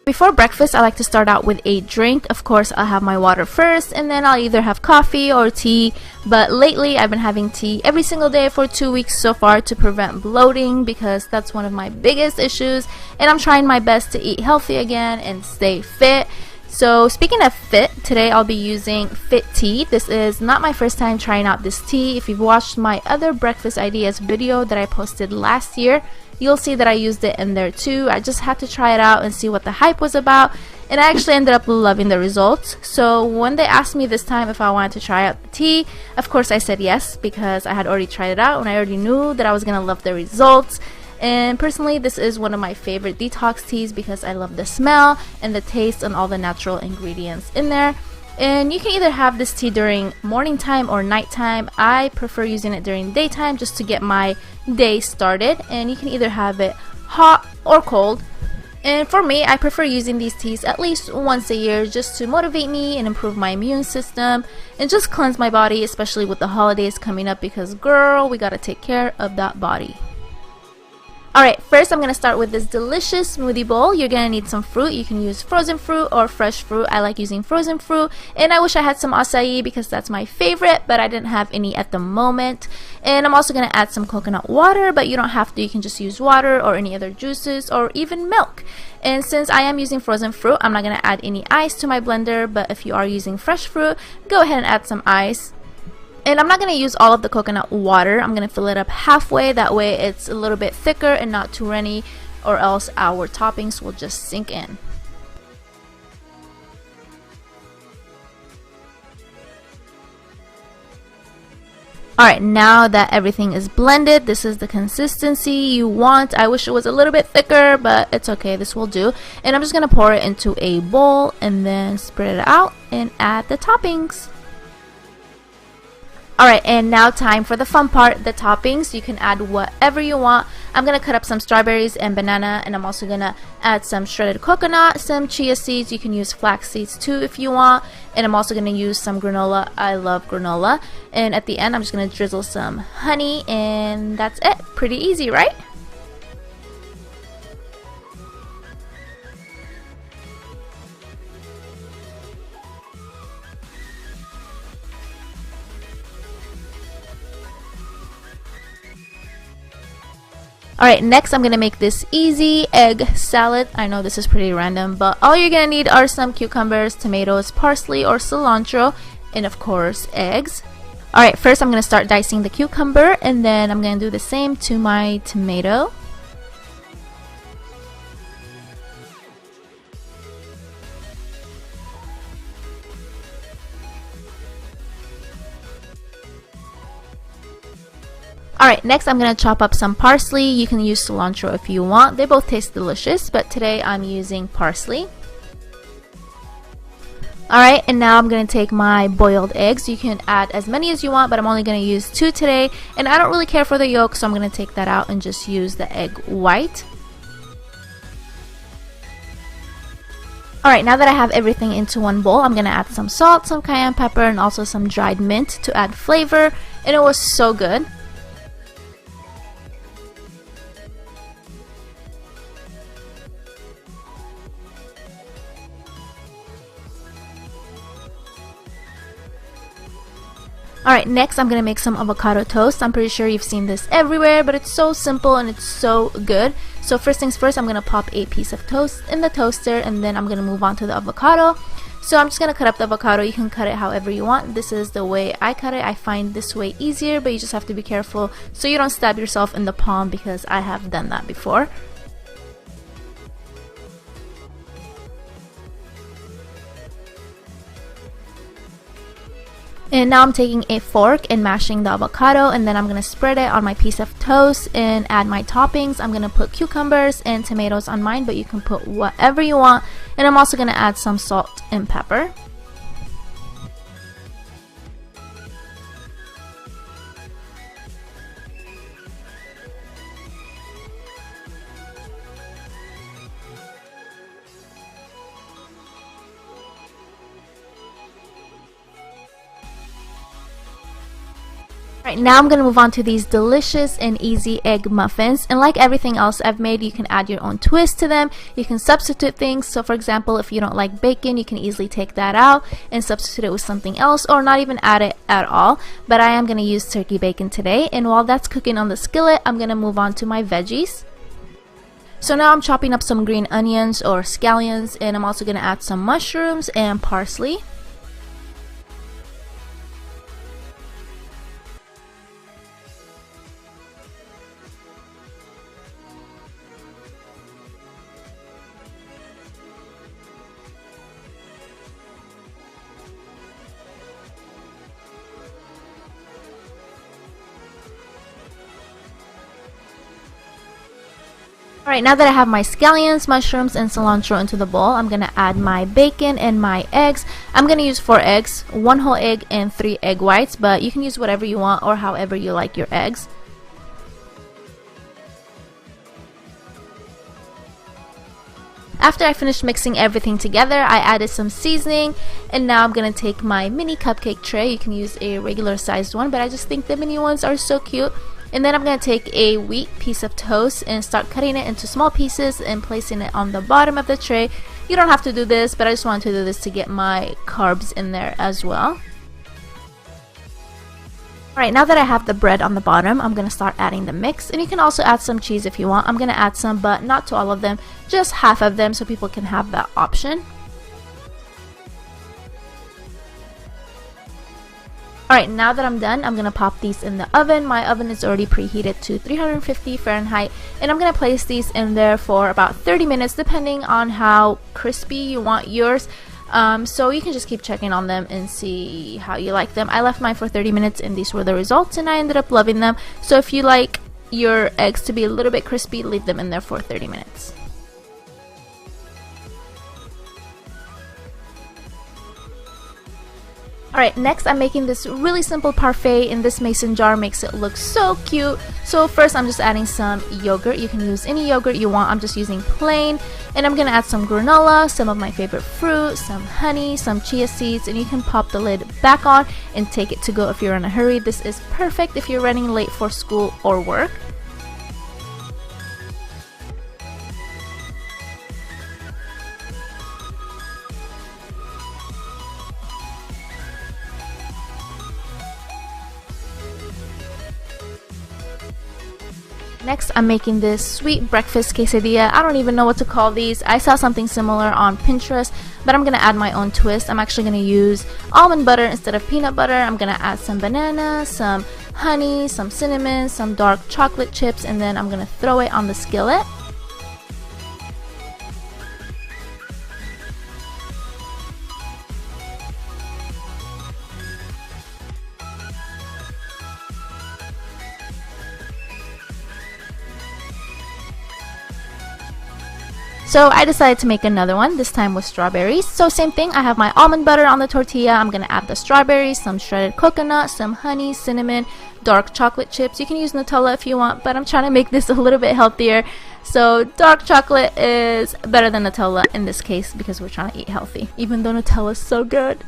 Before breakfast, I like to start out with a drink. Of course, I'll have my water first, and then I'll either have coffee or tea. But lately, I've been having tea every single day for 2 weeks so far to prevent bloating, because that's one of my biggest issues. And I'm trying my best to eat healthy again and stay fit. So speaking of fit, today I'll be using Fit Tea. This is not my first time trying out this tea. If you've watched my other breakfast ideas video that I posted last year, you'll see that I used it in there too. I just had to try it out and see what the hype was about, and I actually ended up loving the results. So when they asked me this time if I wanted to try out the tea, of course I said yes, because I had already tried it out and I already knew that I was gonna love the results. And personally, this is one of my favorite detox teas because I love the smell and the taste and all the natural ingredients in there. And you can either have this tea during morning time or nighttime. I prefer using it during daytime just to get my day started. And you can either have it hot or cold. And for me, I prefer using these teas at least once a year just to motivate me and improve my immune system and just cleanse my body, especially with the holidays coming up, because girl, we gotta take care of that body. Alright, first I'm going to start with this delicious smoothie bowl. You're going to need some fruit. You can use frozen fruit or fresh fruit. I like using frozen fruit, and I wish I had some acai because that's my favorite, but I didn't have any at the moment. And I'm also going to add some coconut water, but you don't have to. You can just use water or any other juices or even milk. And since I am using frozen fruit, I'm not going to add any ice to my blender, but if you are using fresh fruit, go ahead and add some ice. And I'm not going to use all of the coconut water. I'm going to fill it up halfway. That way it's a little bit thicker and not too runny, or else our toppings will just sink in. Alright, now that everything is blended, this is the consistency you want. I wish it was a little bit thicker, but it's okay. This will do. And I'm just going to pour it into a bowl and then spread it out and add the toppings. Alright, and now time for the fun part, the toppings. You can add whatever you want. I'm going to cut up some strawberries and banana, and I'm also going to add some shredded coconut, some chia seeds. You can use flax seeds too if you want. And I'm also going to use some granola. I love granola. And at the end, I'm just going to drizzle some honey, and that's it. Pretty easy, right? Alright, next I'm going to make this easy egg salad. I know this is pretty random, but all you're going to need are some cucumbers, tomatoes, parsley or cilantro, and of course eggs. Alright, first I'm going to start dicing the cucumber, and then I'm going to do the same to my tomato. Alright, next I'm going to chop up some parsley. You can use cilantro if you want. They both taste delicious, but today I'm using parsley. Alright, and now I'm going to take my boiled eggs. You can add as many as you want, but I'm only going to use 2 today. And I don't really care for the yolk, so I'm going to take that out and just use the egg white. Alright, now that I have everything into one bowl, I'm going to add some salt, some cayenne pepper, and also some dried mint to add flavor. And it was so good. Alright, next I'm going to make some avocado toast. I'm pretty sure you've seen this everywhere, but it's so simple and it's so good. So first things first, I'm going to pop a piece of toast in the toaster, and then I'm going to move on to the avocado. So I'm just going to cut up the avocado. You can cut it however you want. This is the way I cut it. I find this way easier, but you just have to be careful so you don't stab yourself in the palm, because I have done that before. And now I'm taking a fork and mashing the avocado, and then I'm going to spread it on my piece of toast and add my toppings. I'm going to put cucumbers and tomatoes on mine, but you can put whatever you want. And I'm also going to add some salt and pepper. Right, now I'm going to move on to these delicious and easy egg muffins, and like everything else I've made, you can add your own twist to them. You can substitute things. So for example, if you don't like bacon, you can easily take that out and substitute it with something else, or not even add it at all. But I am going to use turkey bacon today, and while that's cooking on the skillet, I'm going to move on to my veggies. So now I'm chopping up some green onions or scallions, and I'm also going to add some mushrooms and parsley. Alright, now that I have my scallions, mushrooms, and cilantro into the bowl, I'm going to add my bacon and my eggs. I'm going to use 4 eggs, 1 whole egg, and 3 egg whites, but you can use whatever you want or however you like your eggs. After I finished mixing everything together, I added some seasoning, and now I'm going to take my mini cupcake tray. You can use a regular sized one, but I just think the mini ones are so cute. And then I'm going to take a wheat piece of toast and start cutting it into small pieces and placing it on the bottom of the tray. You don't have to do this, but I just wanted to do this to get my carbs in there as well. Alright, now that I have the bread on the bottom, I'm going to start adding the mix. And you can also add some cheese if you want. I'm going to add some, but not to all of them, just half of them so people can have that option. Alright, now that I'm done, I'm going to pop these in the oven. My oven is already preheated to 350 Fahrenheit, and I'm going to place these in there for about 30 minutes depending on how crispy you want yours. So you can just keep checking on them and see how you like them. I left mine for 30 minutes and these were the results, and I ended up loving them. So if you like your eggs to be a little bit crispy, leave them in there for 30 minutes. Alright, next I'm making this really simple parfait in this mason jar. Makes it look so cute. So first I'm just adding some yogurt. You can use any yogurt you want. I'm just using plain. And I'm going to add some granola, some of my favorite fruit, some honey, some chia seeds, and you can pop the lid back on and take it to go if you're in a hurry. This is perfect if you're running late for school or work. Next, I'm making this sweet breakfast quesadilla. I don't even know what to call these. I saw something similar on Pinterest, but I'm going to add my own twist. I'm actually going to use almond butter instead of peanut butter. I'm going to add some banana, some honey, some cinnamon, some dark chocolate chips, and then I'm going to throw it on the skillet. So I decided to make another one, this time with strawberries. So same thing, I have my almond butter on the tortilla. I'm going to add the strawberries, some shredded coconut, some honey, cinnamon, dark chocolate chips. You can use Nutella if you want, but I'm trying to make this a little bit healthier. So dark chocolate is better than Nutella in this case because we're trying to eat healthy, even though Nutella is so good.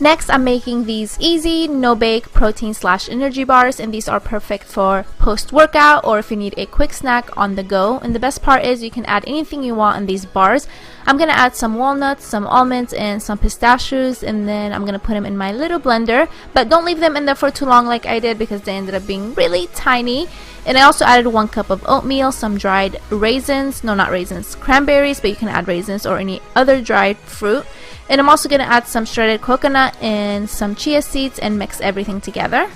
Next, I'm making these easy, no-bake protein/energy bars, and these are perfect for post-workout or if you need a quick snack on the go. And the best part is you can add anything you want in these bars. I'm going to add some walnuts, some almonds, and some pistachios, and then I'm going to put them in my little blender. But don't leave them in there for too long like I did because they ended up being really tiny. And I also added 1 cup of oatmeal, some dried raisins, no, not raisins, cranberries, but you can add raisins or any other dried fruit. And I'm also going to add some shredded coconut and some chia seeds and mix everything together.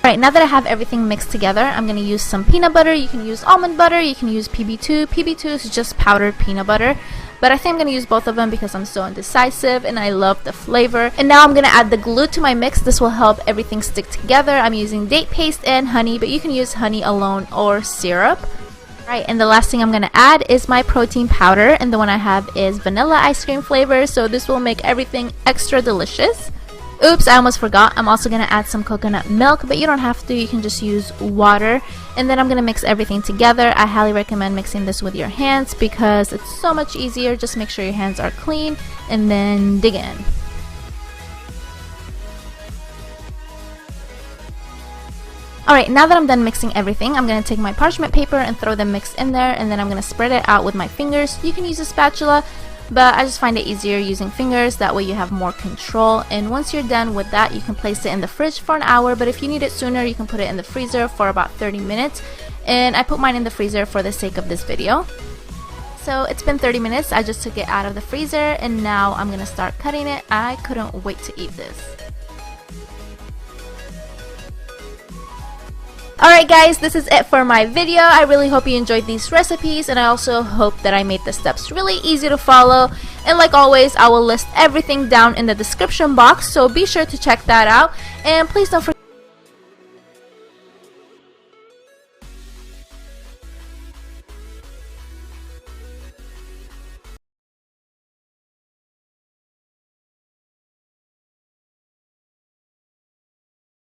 Alright, now that I have everything mixed together, I'm going to use some peanut butter. You can use almond butter, you can use PB2. PB2 is just powdered peanut butter. But I think I'm going to use both of them because I'm so indecisive and I love the flavor. And now I'm going to add the glue to my mix. This will help everything stick together. I'm using date paste and honey, but you can use honey alone or syrup. Right, and the last thing I'm going to add is my protein powder, and the one I have is vanilla ice cream flavor, so this will make everything extra delicious. Oops, I almost forgot. I'm also going to add some coconut milk, but you don't have to. You can just use water. And then I'm going to mix everything together. I highly recommend mixing this with your hands because it's so much easier. Just make sure your hands are clean and then dig in. Alright, now that I'm done mixing everything, I'm going to take my parchment paper and throw the mix in there, and then I'm going to spread it out with my fingers. You can use a spatula, but I just find it easier using fingers, that way you have more control. And once you're done with that, you can place it in the fridge for an hour, but if you need it sooner, you can put it in the freezer for about 30 minutes. And I put mine in the freezer for the sake of this video. So it's been 30 minutes, I just took it out of the freezer, and now I'm going to start cutting it. I couldn't wait to eat this. Alright guys, this is it for my video. I really hope you enjoyed these recipes, and I also hope that I made the steps really easy to follow. And like always, I will list everything down in the description box, so be sure to check that out. And please don't forget